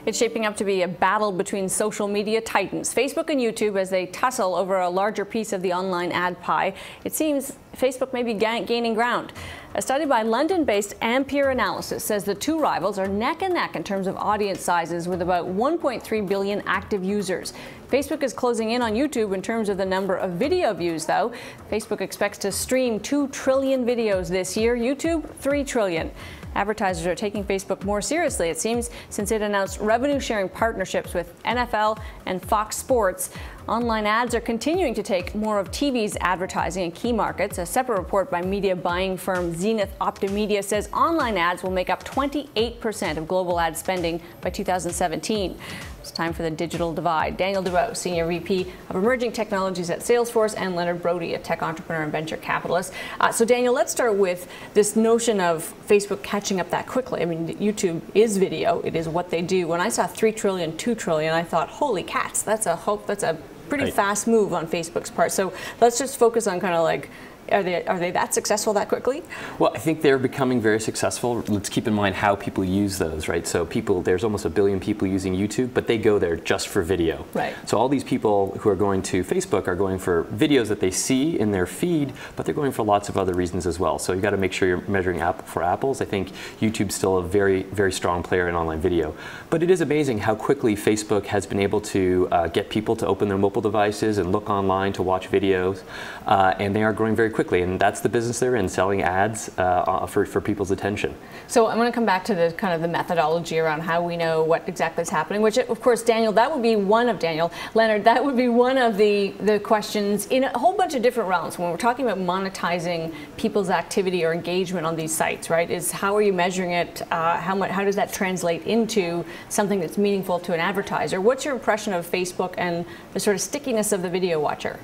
It's shaping up to be a battle between social media titans, Facebook and YouTube, as they tussle over a larger piece of the online ad pie. It seems Facebook may be gaining ground. A study by London-based Ampere Analysis says the two rivals are neck and neck in terms of audience sizes, with about 1.3 billion active users. Facebook is closing in on YouTube in terms of the number of video views, though. Facebook expects to stream 2 trillion videos this year, YouTube 3 trillion. Advertisers are taking Facebook more seriously, it seems, since it announced revenue-sharing partnerships with NFL and Fox Sports. Online ads are continuing to take more of TV's advertising in key markets. A separate report by media buying firm Zenith Optimedia says online ads will make up 28% of global ad spending by 2017. It's time for the digital divide. Daniel DeVoe, Senior VP of Emerging Technologies at Salesforce, and Leonard Brody, a tech entrepreneur and venture capitalist. So Daniel, let's start with this notion of Facebook catching up that quickly. I mean, YouTube is video. It is what they do. When I saw 3 trillion, 2 trillion, I thought, holy cats, that's a pretty fast move on Facebook's part. So let's just focus on kind of like, are they that successful that quickly? Well, I think they're becoming very successful. Let's keep in mind how people use those, right? So there's almost 1 billion people using YouTube, but they go there just for video. Right. So all these people who are going to Facebook are going for videos that they see in their feed, but they're going for lots of other reasons as well. So you got to make sure you're measuring apple for apples. I think YouTube's still a very, very strong player in online video. But it is amazing how quickly Facebook has been able to get people to open their mobile devices and look online to watch videos, and they are growing very quickly, and that's the business they're in, selling ads for people's attention. So I'm going to come back to the kind of the methodology around how we know what exactly is happening, which of course, Leonard, that would be one of the questions in a whole bunch of different realms when we're talking about monetizing people's activity or engagement on these sites, right? Is how are you measuring it? How does that translate into something that's meaningful to an advertiser? What's your impression of Facebook and the sort of stickiness of the video watcher?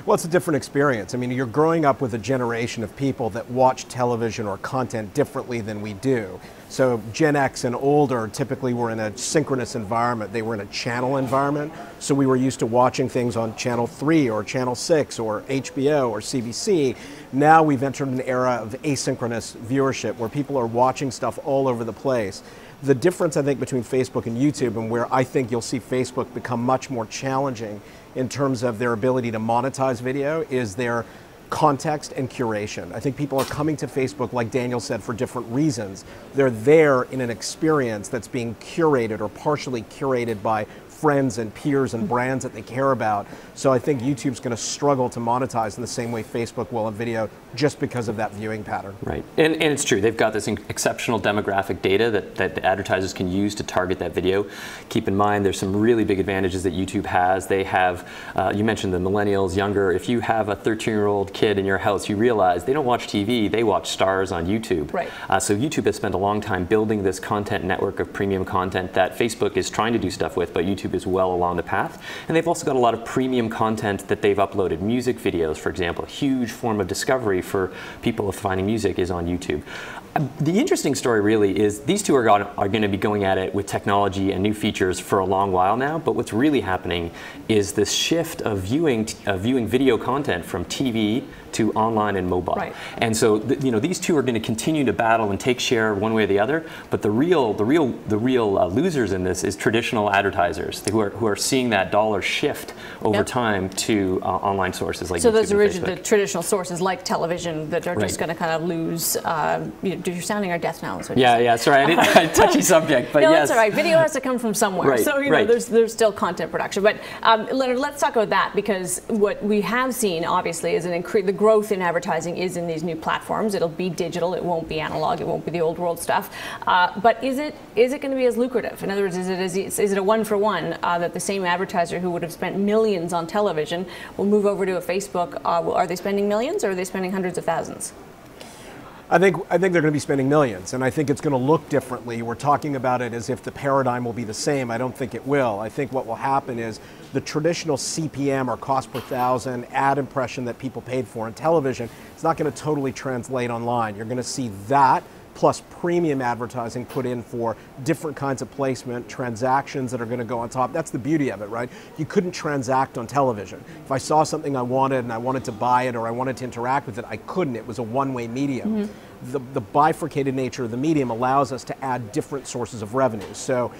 Well, it's a different experience. I mean, you're growing up with a generation of people that watch television or content differently than we do. So Gen X and older typically were in a synchronous environment. They were in a channel environment. So we were used to watching things on Channel 3 or Channel 6 or HBO or CBC. Now we've entered an era of asynchronous viewership where people are watching stuff all over the place. The difference, I think, between Facebook and YouTube, and where I think you'll see Facebook become much more challenging in terms of their ability to monetize video, is their context and curation. I think people are coming to Facebook, like Daniel said, for different reasons. They're there in an experience that's being curated or partially curated by friends and peers and brands that they care about. So I think YouTube's going to struggle to monetize in the same way Facebook will on video, just because of that viewing pattern. Right, and it's true. They've got this exceptional demographic data that the advertisers can use to target that video. Keep in mind, there's some really big advantages that YouTube has. They have, you mentioned the millennials, younger. If you have a 13-year-old kid in your house, you realize they don't watch TV, they watch stars on YouTube. Right. So YouTube has spent a long time building this content network of premium content that Facebook is trying to do stuff with, but YouTube is well along the path. And they've also got a lot of premium content that they've uploaded. Music videos, for example, a huge form of discovery for people finding music is on YouTube. The interesting story really is these two are going to be going at it with technology and new features for a long while now, but what's really happening is this shift of viewing video content from TV to online and mobile. Right. And so these two are going to continue to battle and take share one way or the other, but the real losers in this is traditional advertisers who are seeing that dollar shift over time to online sources like YouTube. So those the traditional sources like television that are just going to kind of lose. You're sounding our death now. Yeah, sorry, I touchy subject, but no, yes. that's all right. Video has to come from somewhere. Right, So there's still content production. But Leonard, let's talk about that, because what we have seen obviously is the growth in advertising is in these new platforms. It'll be digital. It won't be analog. It won't be the old world stuff. But is it going to be as lucrative? In other words, is it a one-for-one that the same advertiser who would have spent millions on television will move over to a Facebook? Are they spending millions, or are they spending hundreds of thousands? I think they're going to be spending millions, and I think it's going to look differently. We're talking about it as if the paradigm will be the same. I don't think it will. I think what will happen is the traditional CPM, or cost per thousand, ad impression that people paid for in television, it's not going to totally translate online. You're going to see that plus premium advertising put in for different kinds of placement, transactions that are going to go on top. That's the beauty of it, right? You couldn't transact on television. If I saw something I wanted and I wanted to buy it or I wanted to interact with it, I couldn't. It was a one-way medium. The bifurcated nature of the medium allows us to add different sources of revenue. So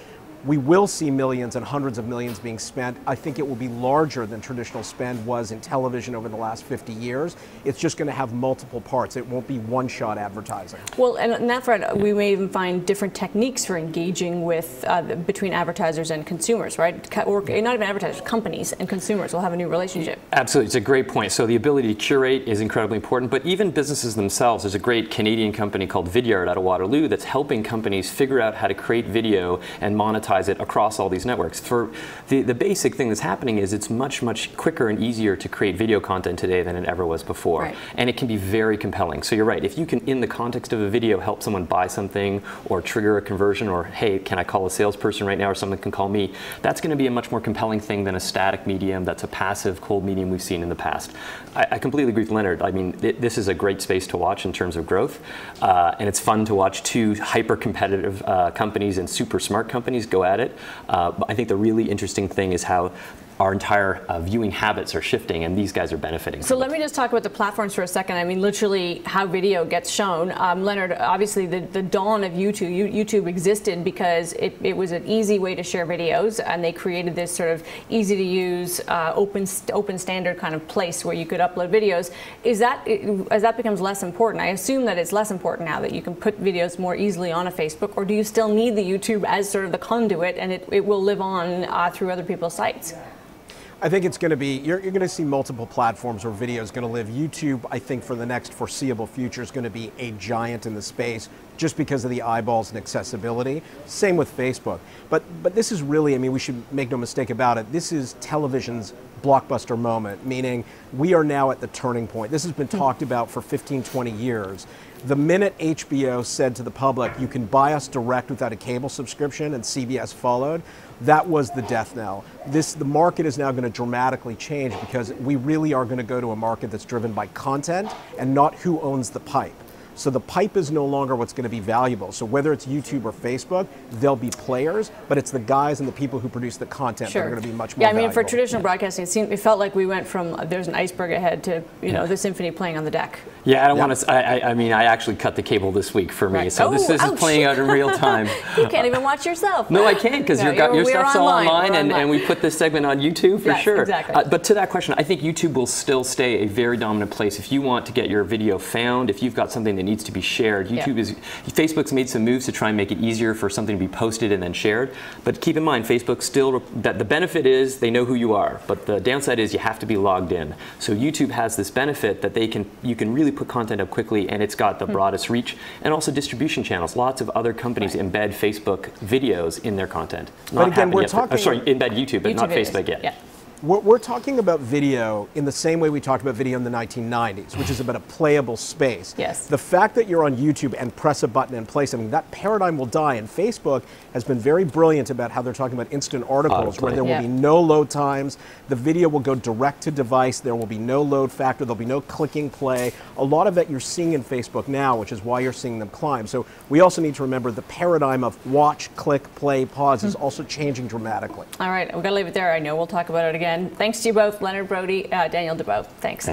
We will see millions and hundreds of millions being spent. I think it will be larger than traditional spend was in television over the last 50 years. It's just going to have multiple parts. It won't be one-shot advertising. Well, and on that front, we may even find different techniques for engaging with between advertisers and consumers, right? Or not even advertisers, companies and consumers will have a new relationship. Absolutely, it's a great point. So the ability to curate is incredibly important, but even businesses themselves. There's a great Canadian company called Vidyard out of Waterloo that's helping companies figure out how to create video and monetize it across all these networks. For the basic thing that's happening is it's much quicker and easier to create video content today than it ever was before. Right. And it can be very compelling. So you're right, if you can, in the context of a video, help someone buy something or trigger a conversion, or hey, can I call a salesperson right now, or someone can call me, that's going to be a much more compelling thing than a static medium that's a passive, cold medium we've seen in the past. I completely agree with Leonard. I mean, this is a great space to watch in terms of growth, and it's fun to watch two hyper-competitive companies and super smart companies go at it. I think the really interesting thing is how our entire viewing habits are shifting, and these guys are benefiting. So let me just talk about the platforms for a second. I mean, literally how video gets shown. Leonard, obviously the dawn of YouTube existed because it was an easy way to share videos, and they created this sort of easy to use, open standard kind of place where you could upload videos. As that becomes less important, I assume that it's less important now that you can put videos more easily on a Facebook, or do you still need the YouTube as sort of the conduit, and it will live on through other people's sites? I think it's going to be, you're going to see multiple platforms where video is going to live. YouTube, I think for the next foreseeable future, is going to be a giant in the space just because of the eyeballs and accessibility. Same with Facebook. But this is really, I mean, we should make no mistake about it, this is television's blockbuster moment, meaning we are now at the turning point. This has been talked about for 15, 20 years. The minute HBO said to the public, you can buy us direct without a cable subscription, and CBS followed, that was the death knell. The market is now going to dramatically change because we really are going to go to a market that's driven by content and not who owns the pipe. So the pipe is no longer what's going to be valuable. So whether it's YouTube or Facebook, they'll be players, but it's the guys and the people who produce the content that are going to be much more valuable. Yeah, I mean, for traditional broadcasting, it felt like we went from there's an iceberg ahead to the symphony playing on the deck. Yeah, I don't want to. I mean, I actually cut the cable this week for me, so this is playing out in real time. You can't even watch yourself. No, I can't, because your stuff's all online, and we put this segment on YouTube for sure. Exactly. But to that question, I think YouTube will still stay a very dominant place. If you want to get your video found, if you've got something that needs to be shared, Facebook's made some moves to try and make it easier for something to be posted and then shared. But keep in mind, Facebook still, that the benefit is they know who you are, but the downside is you have to be logged in. So YouTube has this benefit that you can really put content up quickly, and it's got the broadest reach, and also distribution channels. Lots of other companies embed Facebook videos in their content. But again, we're talking... sorry, embed YouTube, but not Facebook yet. Yeah. We're talking about video in the same way we talked about video in the 1990s, which is about a playable space. Yes. The fact that you're on YouTube and press a button and play something, that paradigm will die. And Facebook has been very brilliant about how they're talking about instant articles, where there will be no load times. The video will go direct to device. There will be no load factor. There'll be no clicking play. A lot of that you're seeing in Facebook now, which is why you're seeing them climb. So we also need to remember the paradigm of watch, click, play, pause is also changing dramatically. All right, we've got to leave it there. I know we'll talk about it again. Thanks to you both, Leonard Brody, Daniel DeBow. Thanks.